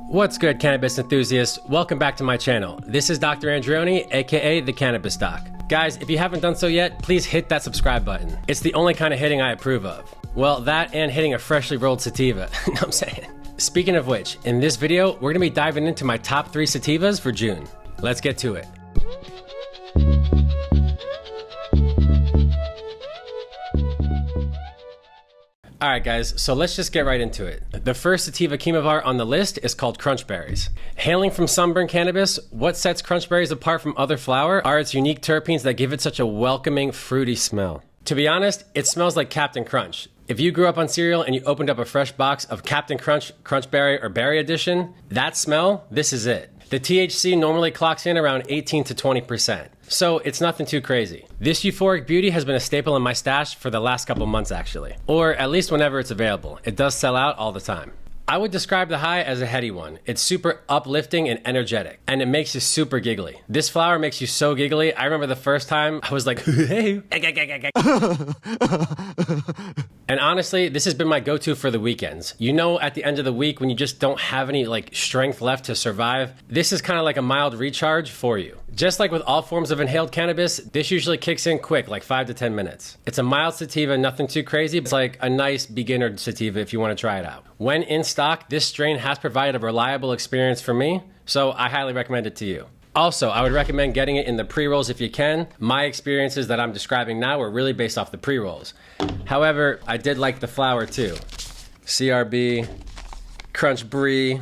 What's good, cannabis enthusiasts? Welcome back to my channel. This is Dr. Andreoni, aka the Cannabis Doc. Guys, if you haven't done so yet, please hit that subscribe button. It's the only kind of hitting I approve of. Well, that and hitting a freshly rolled sativa. You know what I'm saying? Speaking of which, in this video, we're gonna be diving into my top 3 sativas for June. Let's get to it. Alright guys, so let's just get right into it. The first sativa chemovar on the list is called Crunch Berries. Hailing from Sunburn Cannabis, what sets Crunch Berries apart from other flower are its unique terpenes that give it such a welcoming, fruity smell. To be honest, it smells like Captain Crunch. If you grew up on cereal and you opened up a fresh box of Captain Crunch, Crunch Berry, or Berry Edition, that smell, this is it. The THC normally clocks in around 18 to 20%, so it's nothing too crazy. This euphoric beauty has been a staple in my stash for the last couple months actually, or at least whenever it's available. It does sell out all the time. I would describe the high as a heady one. It's super uplifting and energetic, and it makes you super giggly. This flower makes you so giggly. I remember the first time I was like, hey. And honestly, this has been my go-to for the weekends. You know, at the end of the week when you just don't have any strength left to survive, this is kind of like a mild recharge for you. Just like with all forms of inhaled cannabis, this usually kicks in quick, like 5 to 10 minutes. It's a mild sativa, nothing too crazy. It's like a nice beginner sativa if you want to try it out. When in stock, this strain has provided a reliable experience for me, so I highly recommend it to you. Also, I would recommend getting it in the pre-rolls if you can. My experiences that I'm describing now were really based off the pre-rolls. However, I did like the flower too. CRB, Crunch Brie.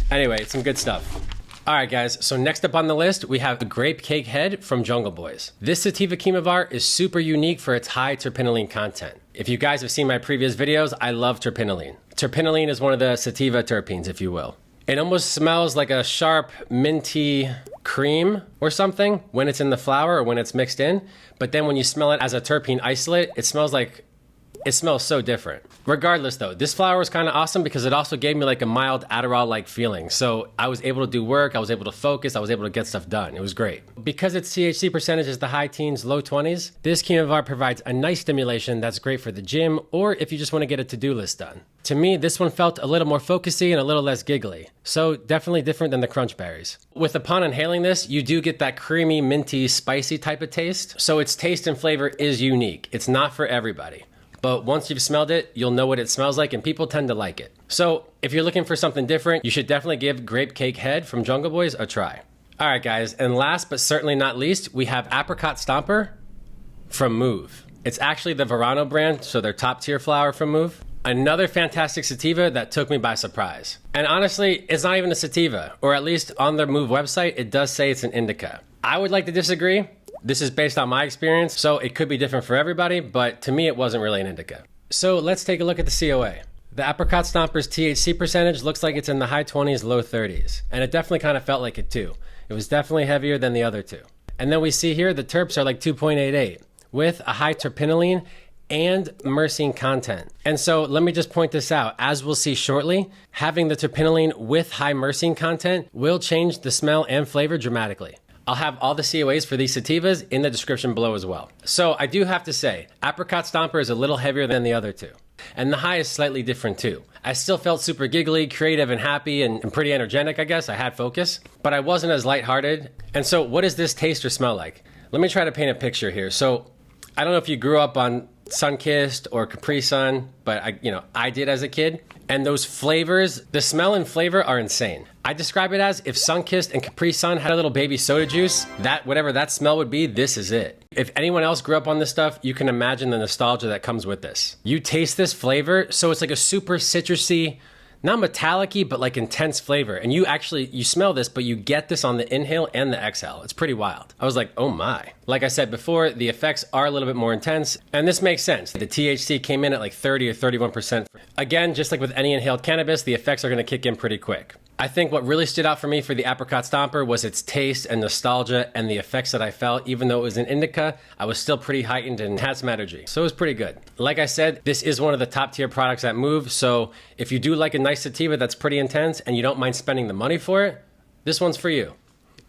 Anyway, it's some good stuff. Alright guys, so next up on the list, we have the Grape Cake Head from Jungle Boys. This sativa chemovar is super unique for its high terpinolene content. If you guys have seen my previous videos, I love terpinolene. Terpinolene is one of the sativa terpenes, if you will. It almost smells like a sharp, minty cream or something when it's in the flower or when it's mixed in, but then when you smell it as a terpene isolate, it smells so different. Regardless though, this flower was kind of awesome because it also gave me like a mild Adderall-like feeling. So I was able to do work, I was able to focus, I was able to get stuff done. It was great. Because its THC percentage is the high teens, low 20s, this chemovar provides a nice stimulation that's great for the gym or if you just want to get a to-do list done. To me, this one felt a little more focusy and a little less giggly. So definitely different than the Crunch Berries. Upon inhaling this, you do get that creamy, minty, spicy type of taste. So its taste and flavor is unique. It's not for everybody. But once you've smelled it, you'll know what it smells like and people tend to like it. So if you're looking for something different, you should definitely give Grape Cake Head from Jungle Boys a try. All right guys, and last but certainly not least, we have Apricot Stomper from Move. It's actually the Verano brand, so their top tier flower from Move. Another fantastic sativa that took me by surprise. And honestly, it's not even a sativa, or at least on their Move website, it does say it's an indica. I would like to disagree. This is based on my experience, so it could be different for everybody, but to me it wasn't really an indica. So let's take a look at the COA. The Apricot Stomper's THC percentage looks like it's in the high 20s, low 30s, and it definitely kind of felt like it too. It was definitely heavier than the other two. And then we see here the terps are like 2.88 with a high terpinolene and myrcene content. And so let me just point this out. As we'll see shortly, having the terpinolene with high myrcene content will change the smell and flavor dramatically. I'll have all the COAs for these sativas in the description below as well. So I do have to say, Apricot Stomper is a little heavier than the other two. And the high is slightly different too. I still felt super giggly, creative, and happy, and pretty energetic, I guess. I had focus, but I wasn't as lighthearted. And so what does this taste or smell like? Let me try to paint a picture here. So I don't know if you grew up on Sunkist or Capri Sun, but I did as a kid. And those flavors, the smell and flavor are insane. I describe it as if Sunkist and Capri Sun had a little baby soda juice, whatever that smell would be, this is it. If anyone else grew up on this stuff, you can imagine the nostalgia that comes with this. You taste this flavor, so it's like a super citrusy, not metallic-y, but like intense flavor. And you smell this, but you get this on the inhale and the exhale. It's pretty wild. I was like, oh my. Like I said before, the effects are a little bit more intense, and this makes sense. The THC came in at like 30 or 31%. Again, just like with any inhaled cannabis, the effects are gonna kick in pretty quick. I think what really stood out for me for the Apricot Stomper was its taste and nostalgia and the effects that I felt. Even though it was an indica, I was still pretty heightened and had some energy. So it was pretty good. Like I said, this is one of the top tier products at Move. So if you do like a nice sativa that's pretty intense and you don't mind spending the money for it, this one's for you.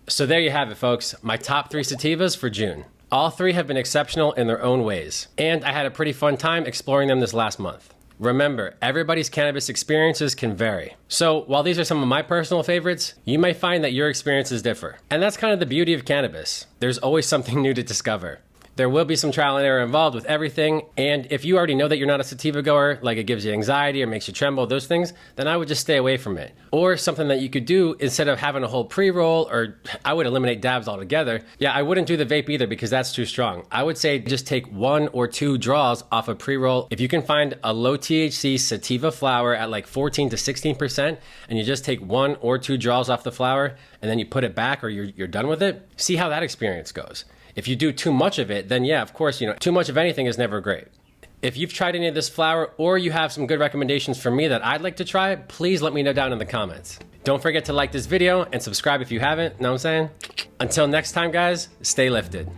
So there you have it, folks. My top 3 sativas for June. All 3 have been exceptional in their own ways. And I had a pretty fun time exploring them this last month. Remember, everybody's cannabis experiences can vary. So while these are some of my personal favorites, you might find that your experiences differ. And that's kind of the beauty of cannabis. There's always something new to discover. There will be some trial and error involved with everything, and if you already know that you're not a sativa goer, like it gives you anxiety or makes you tremble, those things, then I would just stay away from it. Or something that you could do instead of having a whole pre-roll, or I would eliminate dabs altogether. Yeah, I wouldn't do the vape either because that's too strong. I would say just take 1 or 2 draws off a pre-roll. If you can find a low THC sativa flower at like 14 to 16%, and you just take 1 or 2 draws off the flower, and then you put it back or you're done with it, see how that experience goes. If you do too much of it, then yeah, of course, too much of anything is never great. If you've tried any of this flower or you have some good recommendations for me that I'd like to try, please let me know down in the comments. Don't forget to like this video and subscribe if you haven't, know what I'm saying? Until next time, guys, stay lifted.